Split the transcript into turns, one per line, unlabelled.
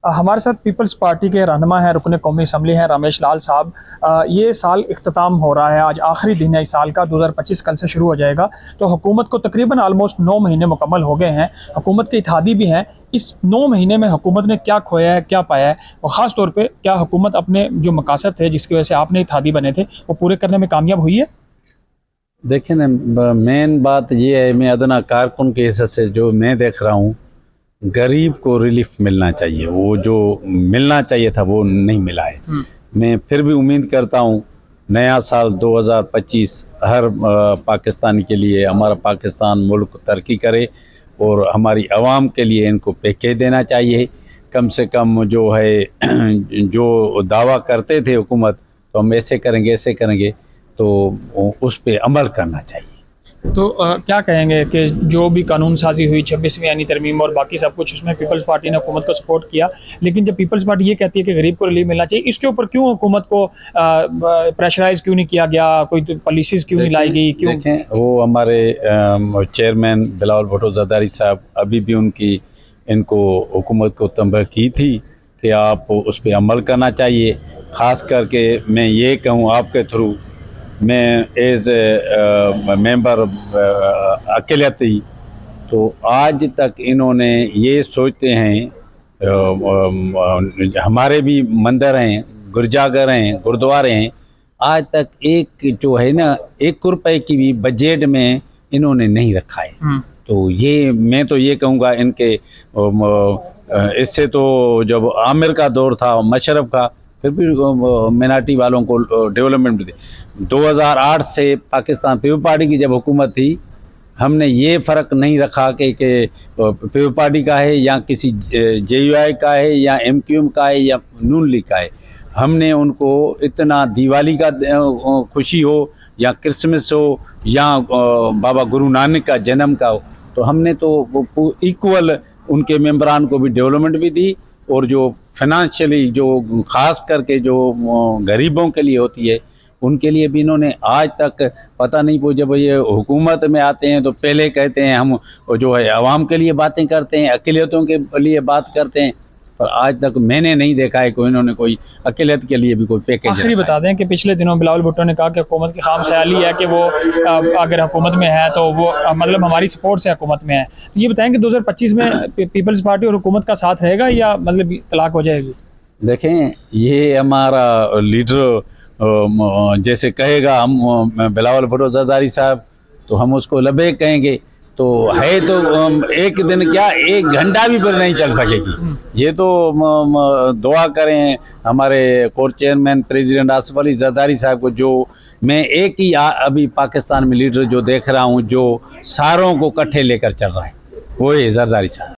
हमारे साथ peoples party के रहनुमा हैं, रुकन कौमी असम्बली हैं रमेश लाल साहब। ये साल इख्तिताम हो रहा है, आज आखिरी दिन है इस साल का, 2025 कल से शुरू हो जाएगा। तो हुकूमत को तकरीबन आलमोस्ट 9 महीने मुकम्मल हो गए हैं। हुकूमत के इत्तेहादी भी हैं। इस 9 महीने में हुकूमत ने क्या खोया है, क्या पाया है, और ख़ास तौर पर क्या हुकूमत अपने जो मकासद थे जिसकी वजह से आपने इत्तेहादी बने थे वो पूरे करने में कामयाब हुई है?
देखिए ना, मेन बात ये है, मैं अदना कारकुन के हिस्से से जो मैं देख रहा हूँ, गरीब को रिलीफ मिलना चाहिए। वो जो मिलना चाहिए था वो नहीं मिला है। मैं फिर भी उम्मीद करता हूँ नया साल 2025 हर पाकिस्तानी के लिए, हमारा पाकिस्तान मुल्क तरक्की करे और हमारी आवाम के लिए इनको पैकेज देना चाहिए। कम से कम जो है जो दावा करते थे हुकूमत, तो हम ऐसे करेंगे तो उस पे अमल करना चाहिए।
तो क्या कहेंगे कि जो भी कानून साजी हुई 26वीं आईनी तरमीम और बाकी सब कुछ, उसमें पीपल्स पार्टी ने हुकूमत को सपोर्ट किया, लेकिन जब पीपल्स पार्टी ये कहती है कि गरीब को रिलीफ मिलना चाहिए, इसके ऊपर क्यों हुकूमत को प्रेशराइज क्यों नहीं किया गया, कोई पॉलिसीज़ क्यों नहीं लाई गई? क्यों?
देखें, वो हमारे चेयरमैन बिलावल भुट्टो ज़रदारी साहब अभी भी इनको हुकूमत को तंबीह की थी कि आप उस पर अमल करना चाहिए। ख़ास करके मैं ये कहूँ आपके थ्रू, मैं एज मेंबर अकेलियती, तो आज तक इन्होंने ये सोचते हैं, हमारे भी मंदिर हैं, गिरजाघर हैं, गुरुद्वारे हैं, आज तक एक जो है ना 1 रुपए की भी बजट में इन्होंने नहीं रखा है। तो ये मैं तो ये कहूँगा इनके इससे तो जब आमिर का दौर था, मशरफ का, फिर भी मिनाटी वालों को डेवलपमेंट दी। 2008 से पाकिस्तान पीपल्स पार्टी की जब हुकूमत थी, हमने ये फ़र्क नहीं रखा कि पीपल्स पार्टी का है या किसी JUI का है या MQM का है या नून लीग का है। हमने उनको इतना दिवाली का खुशी हो या क्रिसमस हो या बाबा गुरु नानक का जन्म का हो, तो हमने तो इक्वल उनके मेंबरान को भी डेवलपमेंट भी दी, और जो फाइनेंशियली जो ख़ास करके जो गरीबों के लिए होती है उनके लिए भी इन्होंने आज तक पता नहीं। वो जब ये हुकूमत में आते हैं तो पहले कहते हैं हम जो है आवाम के लिए बातें करते हैं, अक़लियतों के लिए बात करते हैं, पर आज तक मैंने नहीं देखा है कोई इन्होंने कोई अक़लियत के लिए भी कोई पैकेज।
आखिरी बता दें कि पिछले दिनों बिलावल भुट्टो ने कहा कि हुकूमत की खाम ख्याली है कि वो अगर हुकूमत में है तो वो मतलब हमारी सपोर्ट से हुकूमत में है। तो ये बताएं कि 2025 में पीपल्स पार्टी और हुकूमत का साथ रहेगा या मतलब तलाक हो जाएगी?
देखें, ये हमारा लीडर जैसे कहेगा, हम बिलावल भुट्टो ज़रदारी साहब, तो हम उसको लबैक कहेंगे। तो है तो एक दिन क्या 1 घंटा भी फिर नहीं चल सकेगी। ये तो दुआ करें हमारे core chairman president Asif Ali Zardari साहब को, जो मैं एक ही अभी पाकिस्तान में लीडर जो देख रहा हूँ जो सारों को इकट्ठे लेकर चल रहा है, वो है ज़रदारी साहब।